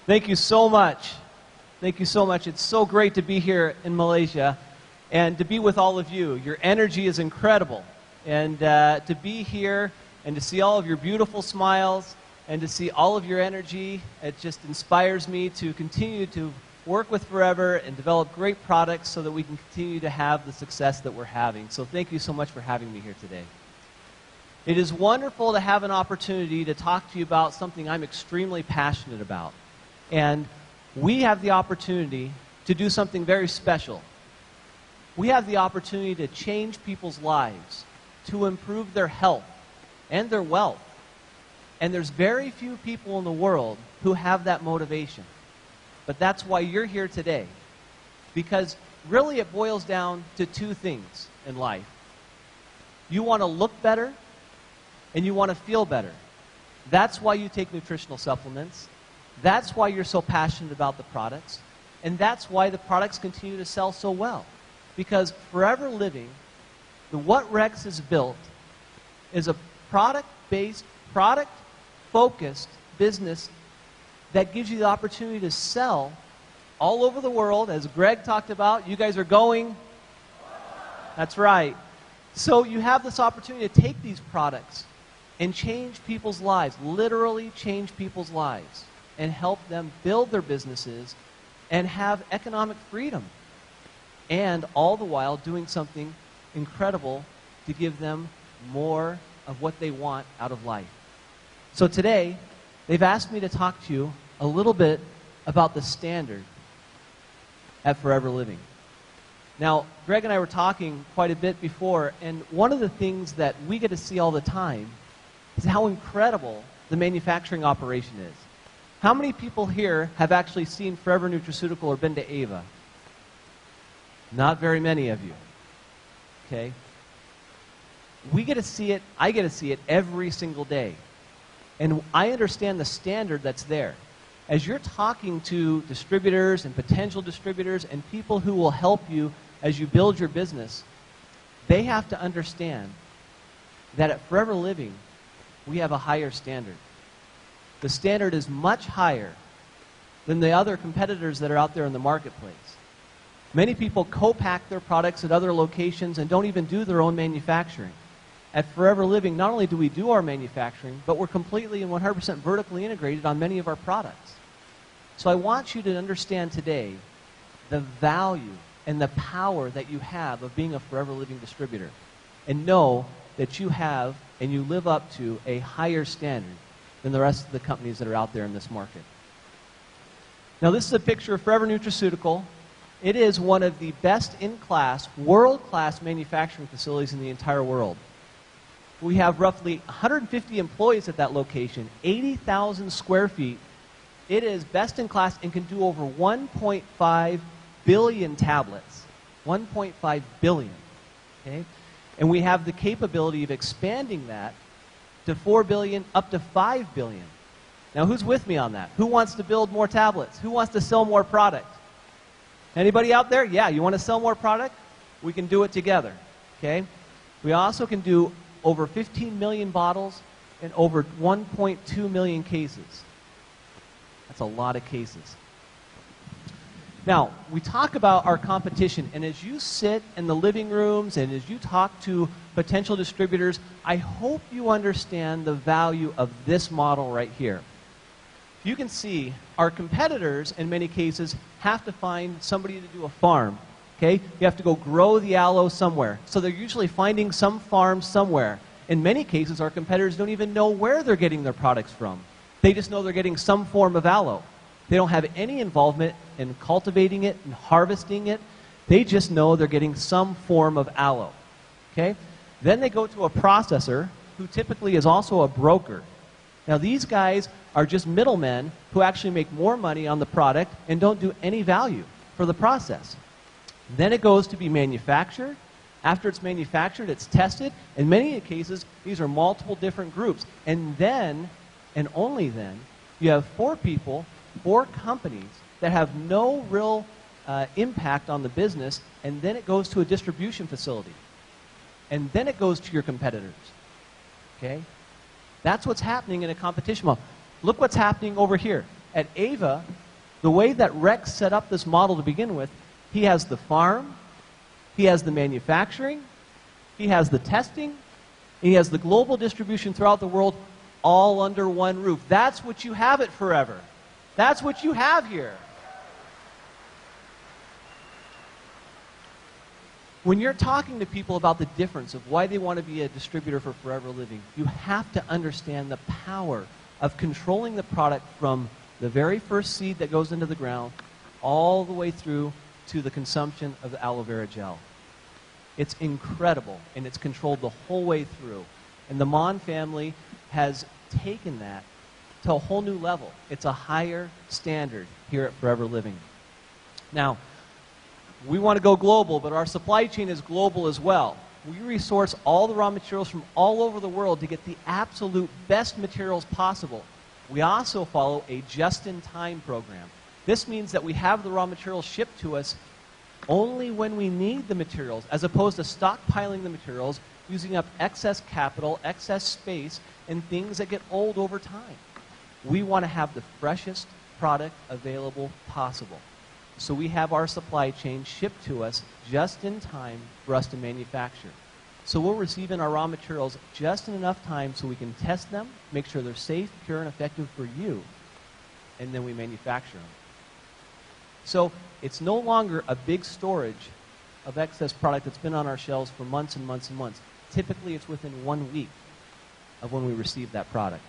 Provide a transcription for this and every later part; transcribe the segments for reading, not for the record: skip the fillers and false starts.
Thank you so much. Thank you so much. It's so great to be here in Malaysia and to be with all of you. Your energy is incredible. And to be here and to see all of your beautiful smiles and to see all of your energy, it just inspires me to continue to work with Forever and develop great products so that we can continue to have the success that we're having. So thank you so much for having me here today. It is wonderful to have an opportunity to talk to you about something I'm extremely passionate about. And we have the opportunity to do something very special. We have the opportunity to change people's lives, to improve their health and their wealth. And there's very few people in the world who have that motivation. But that's why you're here today. Because really it boils down to two things in life. You want to look better and you want to feel better. That's why you take nutritional supplements. That's why you're so passionate about the products. And that's why the products continue to sell so well. Because Forever Living, what Rex has built, is a product-based, product-focused business that gives you the opportunity to sell all over the world. As Greg talked about, you guys are going. That's right. So you have this opportunity to take these products and change people's lives, literally change people's lives, and help them build their businesses and have economic freedom. And all the while doing something incredible to give them more of what they want out of life. So today, they've asked me to talk to you a little bit about the standard at Forever Living. Now, Greg and I were talking quite a bit before, and one of the things that we get to see all the time is how incredible the manufacturing operation is. How many people here have actually seen Forever Nutraceutical or been to Ava? Not very many of you. Okay? We get to see it, I get to see it every single day. And I understand the standard that's there. As you're talking to distributors and potential distributors and people who will help you as you build your business, they have to understand that at Forever Living, we have a higher standard. The standard is much higher than the other competitors that are out there in the marketplace. Many people co-pack their products at other locations and don't even do their own manufacturing. At Forever Living, not only do we do our manufacturing, but we're completely and 100% vertically integrated on many of our products. So I want you to understand today the value and the power that you have of being a Forever Living distributor. And know that you have and you live up to a higher standard than the rest of the companies that are out there in this market. Now this is a picture of Forever Nutraceutical. It is one of the best in class, world-class manufacturing facilities in the entire world. We have roughly 150 employees at that location, 80,000 square feet. It is best in class and can do over 1.5 billion tablets. 1.5 billion. Okay? And we have the capability of expanding that to 4 billion, up to 5 billion. Now, who's with me on that? Who wants to build more tablets? Who wants to sell more product? Anybody out there? Yeah, you want to sell more product? We can do it together. Okay? We also can do over 15 million bottles and over 1.2 million cases. That's a lot of cases. Now, we talk about our competition, and as you sit in the living rooms and as you talk to potential distributors, I hope you understand the value of this model right here. You can see our competitors, in many cases, have to find somebody to do a farm. Okay? You have to go grow the aloe somewhere. So they're usually finding some farm somewhere. In many cases, our competitors don't even know where they're getting their products from. They just know they're getting some form of aloe. They don't have any involvement in cultivating it and harvesting it. They just know they're getting some form of aloe. Okay? Then they go to a processor who typically is also a broker. Now these guys are just middlemen who actually make more money on the product and don't do any value for the process. Then it goes to be manufactured. After it's manufactured, it's tested. In many cases, these are multiple different groups. And then, and only then, you have 4 people, 4 companies that have no real impact on the business, and then it goes to a distribution facility. And then it goes to your competitors. Okay? That's what's happening in a competition model. Look what's happening over here. at Ava, the way that Rex set up this model to begin with, he has the farm, he has the manufacturing, he has the testing, he has the global distribution throughout the world, all under one roof. That's what you have at Forever. That's what you have here. When you're talking to people about the difference of why they want to be a distributor for Forever Living, you have to understand the power of controlling the product from the very first seed that goes into the ground all the way through to the consumption of the aloe vera gel. It's incredible, and it's controlled the whole way through. And the Mon family has taken that to a whole new level. It's a higher standard here at Forever Living. Now, we want to go global, but our supply chain is global as well. We resource all the raw materials from all over the world to get the absolute best materials possible. We also follow a just-in-time program. This means that we have the raw materials shipped to us only when we need the materials, as opposed to stockpiling the materials, using up excess capital, excess space, and things that get old over time. We want to have the freshest product available possible. So we have our supply chain shipped to us just in time for us to manufacture. So we'll receive in our raw materials just in enough time so we can test them, make sure they're safe, pure, and effective for you, and then we manufacture them. So it's no longer a big storage of excess product that's been on our shelves for months and months and months. Typically, it's within 1 week of when we receive that product.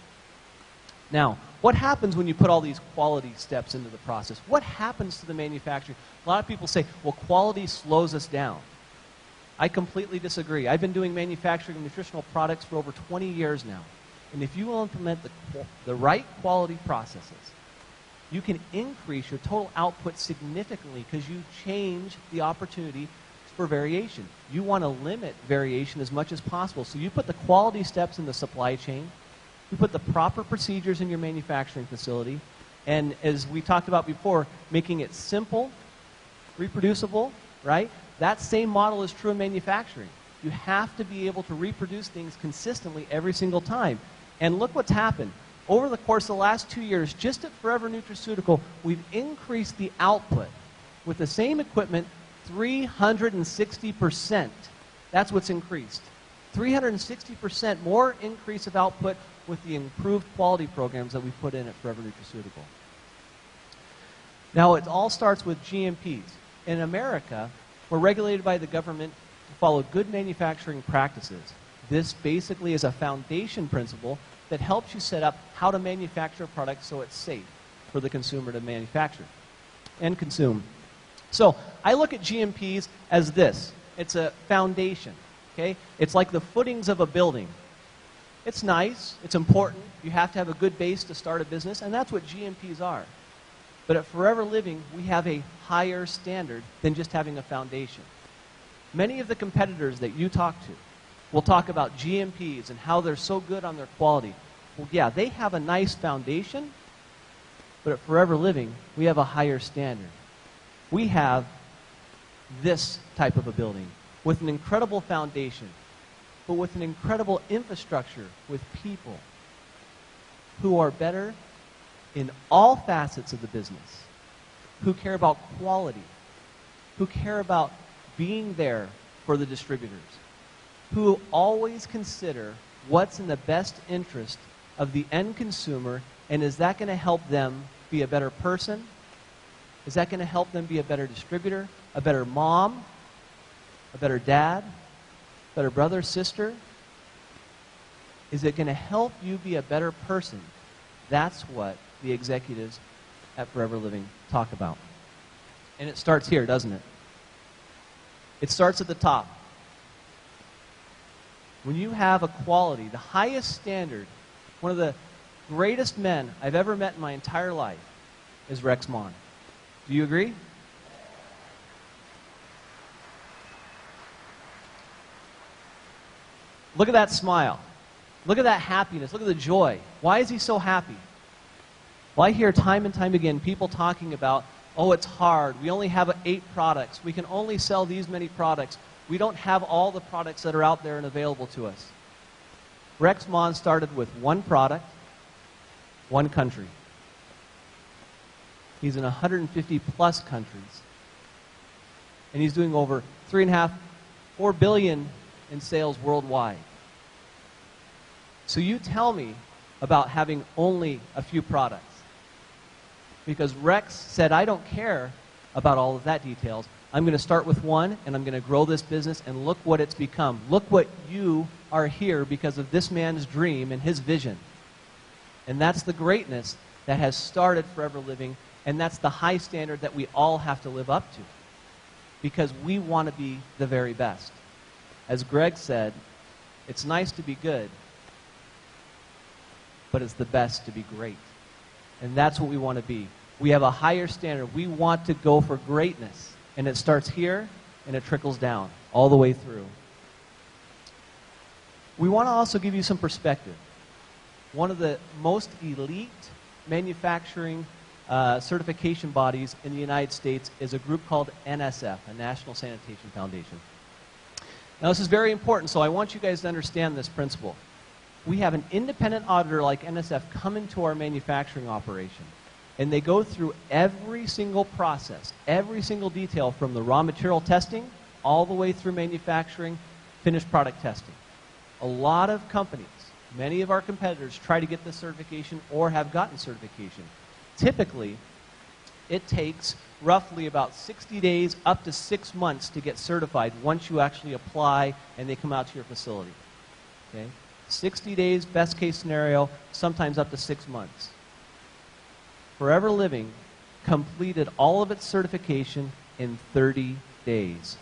Now, what happens when you put all these quality steps into the process? What happens to the manufacturing? A lot of people say, well, quality slows us down. I completely disagree. I've been doing manufacturing of nutritional products for over 20 years now. And if you will implement the right quality processes, you can increase your total output significantly because you change the opportunity for variation. You want to limit variation as much as possible. So you put the quality steps in the supply chain, you put the proper procedures in your manufacturing facility, and as we talked about before, making it simple, reproducible, right? That same model is true in manufacturing. You have to be able to reproduce things consistently every single time. And look what's happened. Over the course of the last 2 years, just at Forever Nutraceutical, we've increased the output with the same equipment 360%. That's what's increased. 360% more increase of output with the improved quality programs that we put in at Forever Nutraceutical. Now, it all starts with GMPs. In America, we're regulated by the government to follow good manufacturing practices. This basically is a foundation principle that helps you set up how to manufacture a product so it's safe for the consumer to manufacture and consume. So I look at GMPs as this. It's a foundation. Okay? It's like the footings of a building. It's nice. It's important. You have to have a good base to start a business, and that's what GMPs are. But at Forever Living, we have a higher standard than just having a foundation. Many of the competitors that you talk to will talk about GMPs and how they're so good on their quality. Well, yeah, they have a nice foundation, but at Forever Living, we have a higher standard. We have this type of a building with an incredible foundation, but with an incredible infrastructure with people who are better in all facets of the business, who care about quality, who care about being there for the distributors, who always consider what's in the best interest of the end consumer, and is that going to help them be a better person? Is that going to help them be a better distributor, a better mom, a better dad, a better brother, sister? Is it going to help you be a better person? That's what the executives at Forever Living talk about. And it starts here, doesn't it? It starts at the top. When you have a quality, the highest standard, one of the greatest men I've ever met in my entire life is Rex Mon. Do you agree? Look at that smile. Look at that happiness. Look at the joy. Why is he so happy? Well, I hear time and time again people talking about, oh, it's hard. We only have 8 products. We can only sell these many products. We don't have all the products that are out there and available to us. Rex Mon started with 1 product, 1 country. He's in 150 plus countries. And he's doing over 3.5, 4 billion in sales worldwide. So you tell me about having only a few products. Because Rex said, I don't care about all of that details. I'm going to start with one, and I'm going to grow this business, and look what it's become. Look what you are here because of this man's dream and his vision. And that's the greatness that has started Forever Living, and that's the high standard that we all have to live up to. Because we want to be the very best. As Greg said, it's nice to be good, but it's the best to be great. And that's what we want to be. We have a higher standard. We want to go for greatness. And it starts here, and it trickles down all the way through. We want to also give you some perspective. One of the most elite manufacturing certification bodies in the United States is a group called NSF, a National Sanitation Foundation. Now, this is very important, so I want you guys to understand this principle. We have an independent auditor like NSF come into our manufacturing operation, and they go through every single process, every single detail from the raw material testing all the way through manufacturing, finished product testing. A lot of companies, many of our competitors, try to get this certification or have gotten certification. Typically, it takes roughly about 60 days up to 6 months to get certified once you actually apply and they come out to your facility. Okay? 60 days, best case scenario, sometimes up to 6 months. Forever Living completed all of its certification in 30 days.